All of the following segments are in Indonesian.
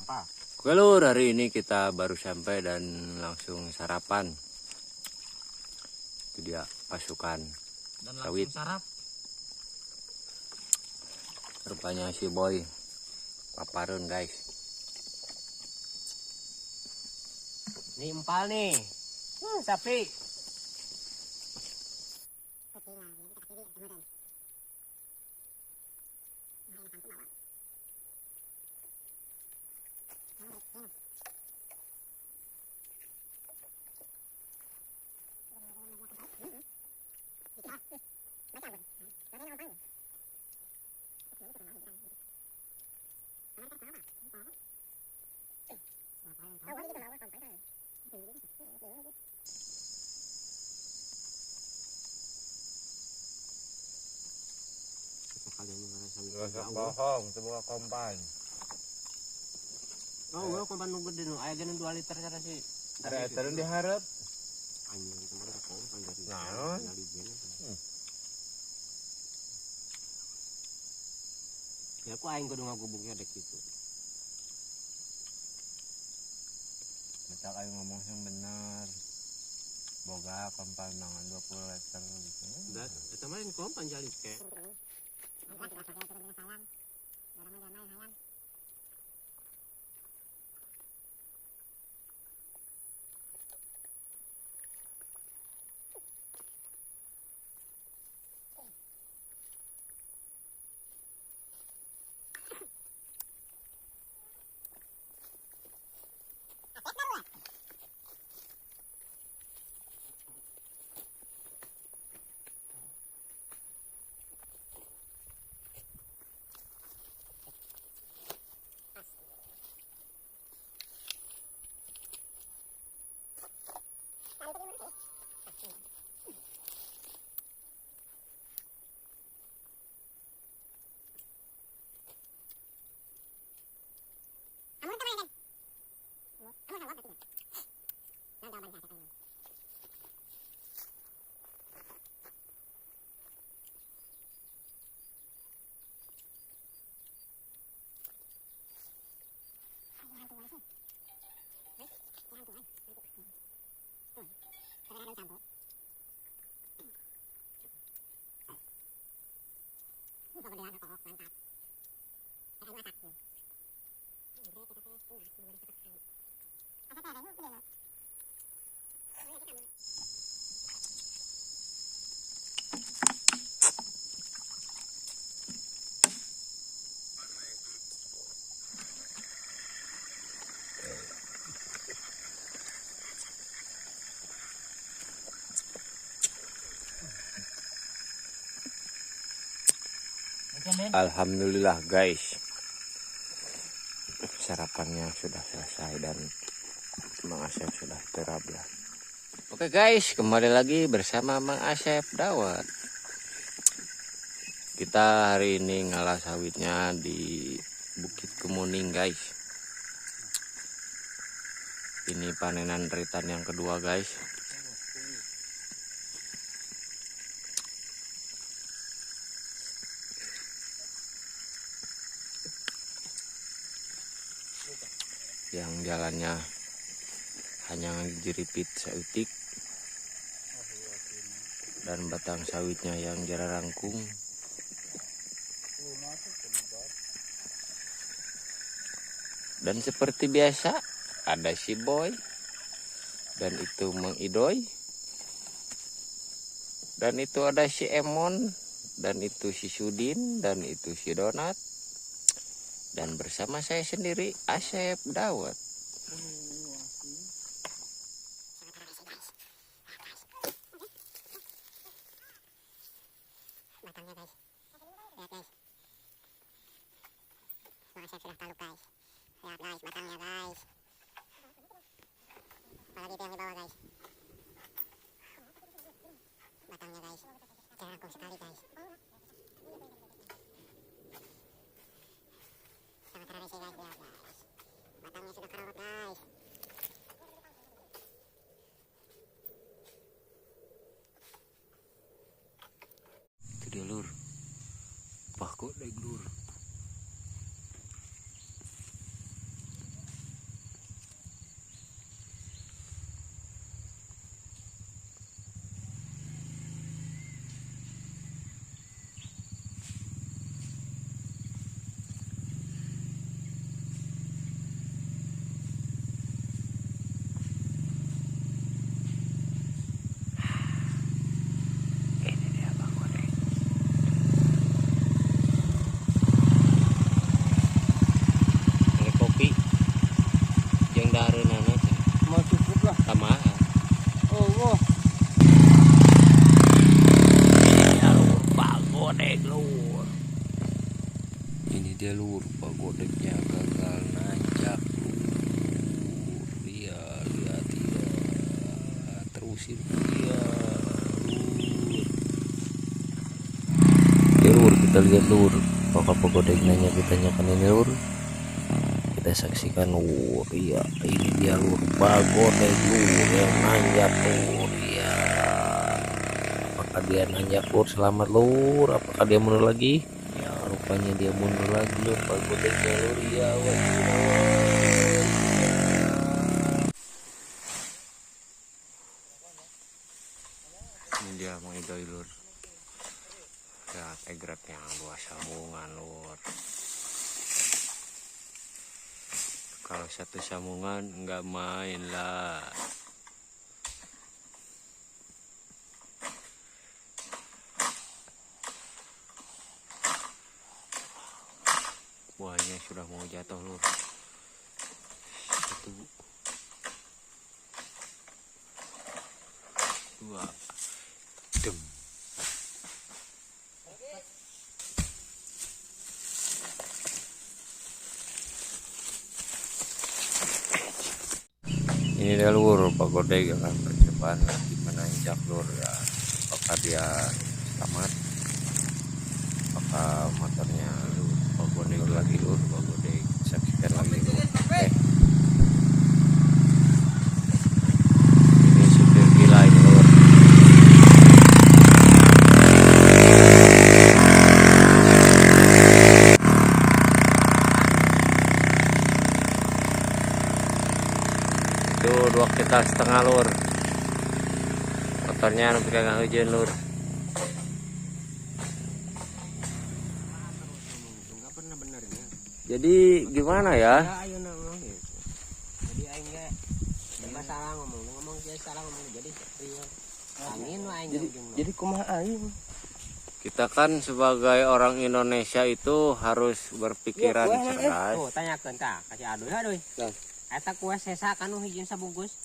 apa? Oke lur, hari ini kita baru sampai dan langsung sarapan. Itu dia pasukan Dan sawit. langsung sarap. Rupanya si boy paparun guys. Ini empal nih. Sapi. Bohong, sebuah kompan. Oh, gua kompan nunggu deh nu. Aya geun 2 liter cara sih. Ada terus diharap. Anjing itu mah kompan dari. Naon? Ya aku aing kudu ngagubungnya dek gitu. Betak ayo ngomong yang bener. Boga kompan nangan 20 liter gitu. Dan eta mah kompan jali ke. Alhamdulillah guys, sarapannya sudah selesai dan Mang Asep sudah terablah. Oke guys, kembali lagi bersama Mang Asep Dawet. Kita hari ini ngalah sawitnya di Bukit Kemuning guys. Ini panenan ritan yang kedua guys. Yang jalannya hanya jeripit sautik dan batang sawitnya yang jarang rangkung. Dan seperti biasa ada si Boy dan itu Mang Idoy dan itu ada si Emon dan itu si Sudin dan itu si Donat. Dan bersama saya sendiri, Asep Dawet. Batangnya guys, lihat guys. Bang Asep sudah taluk guys. Lihat guys, batangnya guys. Apalagi itu yang di bawah guys. Batangnya guys, jarang sekali guys. Sangat tradisi guys, lihat guys. Batangnya sudah kerorot guys. Itu dia lur. Pah kok deg lur. jalur pagodeknya gagal nanjak lur. Iya, lihat dia terusir dia lur. Kita lihat lur, apakah pagodeknya kita nyakan ini lur. Kita saksikan lur. Iya, ini dia lur, pagodek lur yang nanjak lur. Iya, apakah dia nanjak lur? Selamat lur. Apakah dia mundur lagi? Ya, rupanya dia mundur lagi lur, pagodeknya lur. Iya, ini dia mengidoy lur. Lihat egretnya dua sambungan lur. Kalau satu sambungan nggak main lah. Buahnya sudah mau jatuh lur. Satu, dua, dem. Ini dia lur, pagodek akan percobaan lagi menanjak lur ya. Apakah dia selamat? Apakah motornya lur? Pagodek lagi lur, pagodek saksikan lagi lur. Ini supir gila ini lur. Itu 2 kintal setengah lur. Motornya nanti kagak hujan lur. Nggak pernah benernya. Jadi gimana ya? Ya ayo ngomong gitu. Jadi aing ge masalah ngomong dia salah ngomong jadi real. Angin mah aing Jadi kumaha aing? Kita kan sebagai orang Indonesia itu harus berpikiran cerdas. tuh tanyakeun tah kasih aduh aduh. Nah. Eta kue sesa kanu hijin sabungkus.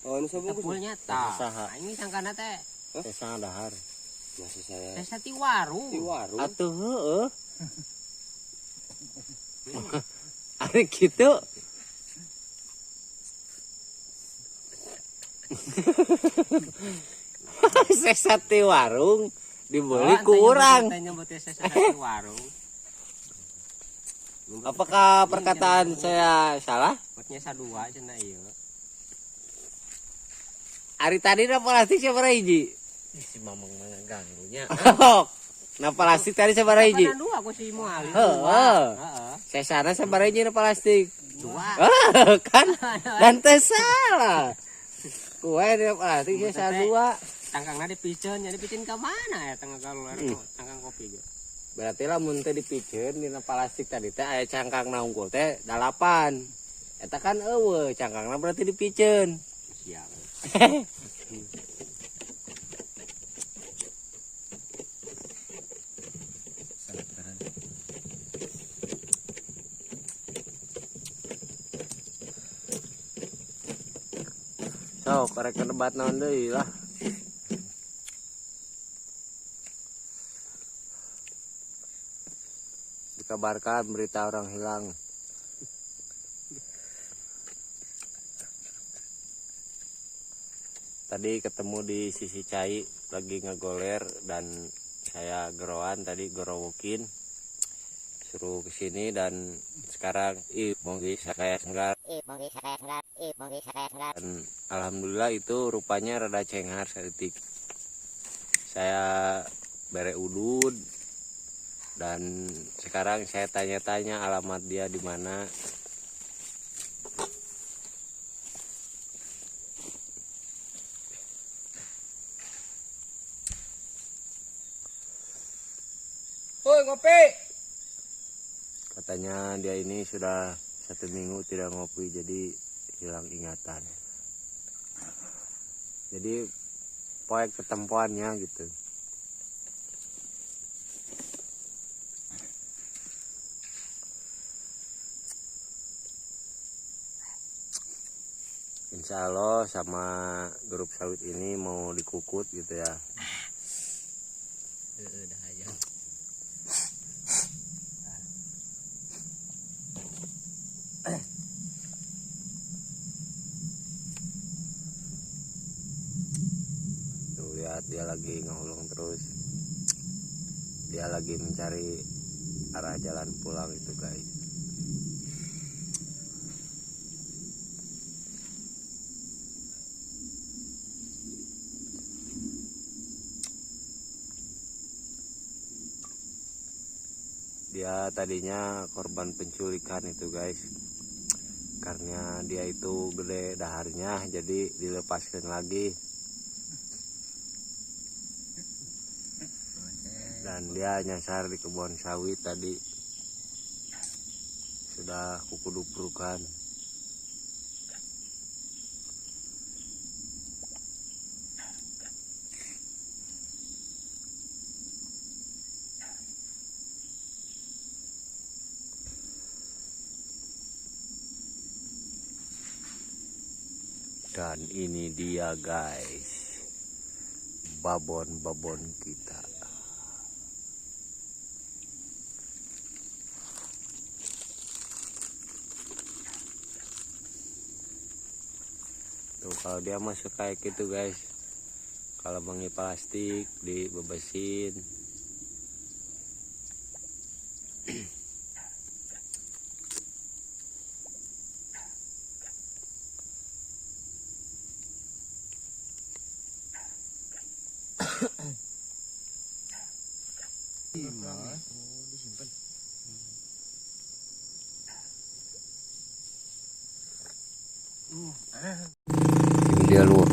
Oh, ini sabungkus. Tepulnya tah. Saha? Aing sangkana teh Sesa dahar. Maksud saya sesa ti warung. di warung. Atuh heueuh. Ari kitu. Sesa ti warung dibeli ku urang. Nyebutnya sesa ti warung. Apakah perkataan saya salah? Buatnya sadua cenah ieu. Ari tadi na plastik sabaraha hiji? Si mamang mengganggunya. Oh, na plastik tadi sabaraha hiji? Kapan dua aku si Muali. Heeh. Heeh. Sesana sabaraha hiji na plastik? Dua. Kan dan teu salah. Kue na plastik sesa dua. Tangkangna dipiceun, jadi piceun ka mana ya tangkang keluar tangkang kopi ge. Berarti lamun teh dipikeun dina plastik tadi teh aya cangkangna unggul teh 8. Eta kan eueuh, cangkangna berarti dipikeun. Siap. So, korek debat naon deui lah. Dikabarkan berita orang hilang. Tadi ketemu di sisi cai lagi ngegoler dan saya geroan tadi gorowokin suruh kesini dan sekarang monggi sakaya senggar dan alhamdulillah itu rupanya rada cenghar saeutik. Saya bere udud dan sekarang saya tanya-tanya alamat dia di mana. Woi, ngopi. Katanya dia ini sudah 1 minggu tidak ngopi jadi hilang ingatan. Jadi poek ketempuannya gitu. Insya Allah sama grup sawit ini mau dikukut gitu ya. Udah aja. lihat dia lagi ngehulung terus. Dia lagi mencari arah jalan pulang itu guys. Dia tadinya korban penculikan itu guys. Karena dia itu gede daharnya, jadi dilepaskan lagi. Dan dia nyasar di kebun sawit tadi. Sudah kukuduprukan. Dan ini dia guys, babon-babon kita. Tuh kalau dia masuk kayak gitu guys, kalau mangi plastik dibebesin. Ini dia lur,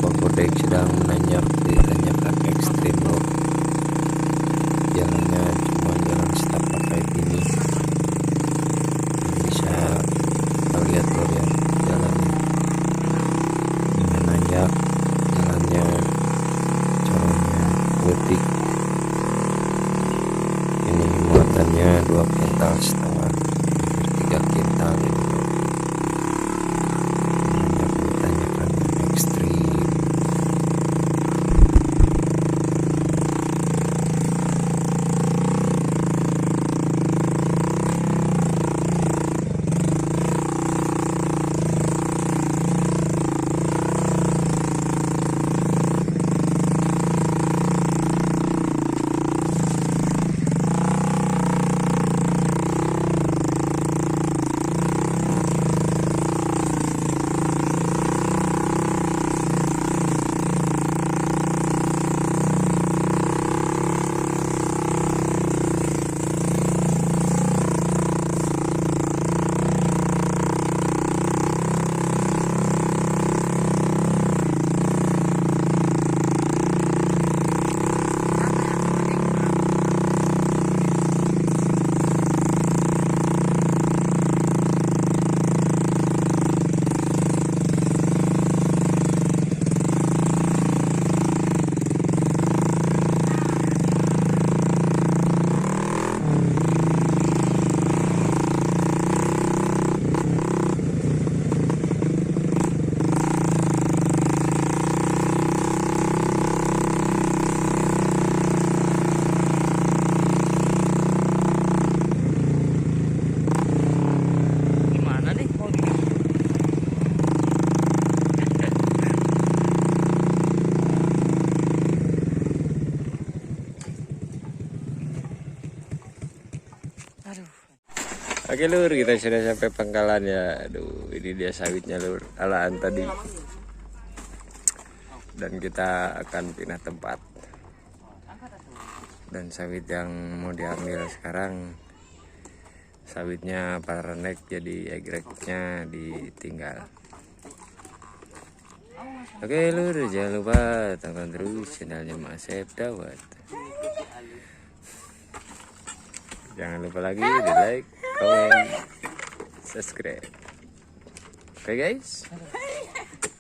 Bang Godek sedang menanjak di tanjakan ekstrim lur. Jalannya cuma jalan setapak kayak gini. Bisa kita lihat lur ya jalannya. Ini menanjak, jalannya corongnya gotik. Ini muatannya 2,5 kintal, hampir 3 kintal ini. Oke lur, kita sudah sampai pangkalan ya. Aduh, ini dia sawitnya lur, alaan tadi. Dan kita akan pindah tempat. Dan sawit yang mau diambil sekarang, sawitnya paranek, jadi egreknya ditinggal. Oke lur, jangan lupa tonton terus channelnya Masep Dawat. Jangan lupa lagi di like, komen, subscribe. Oke guys,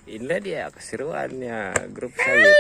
inilah dia keseruannya grup sawit.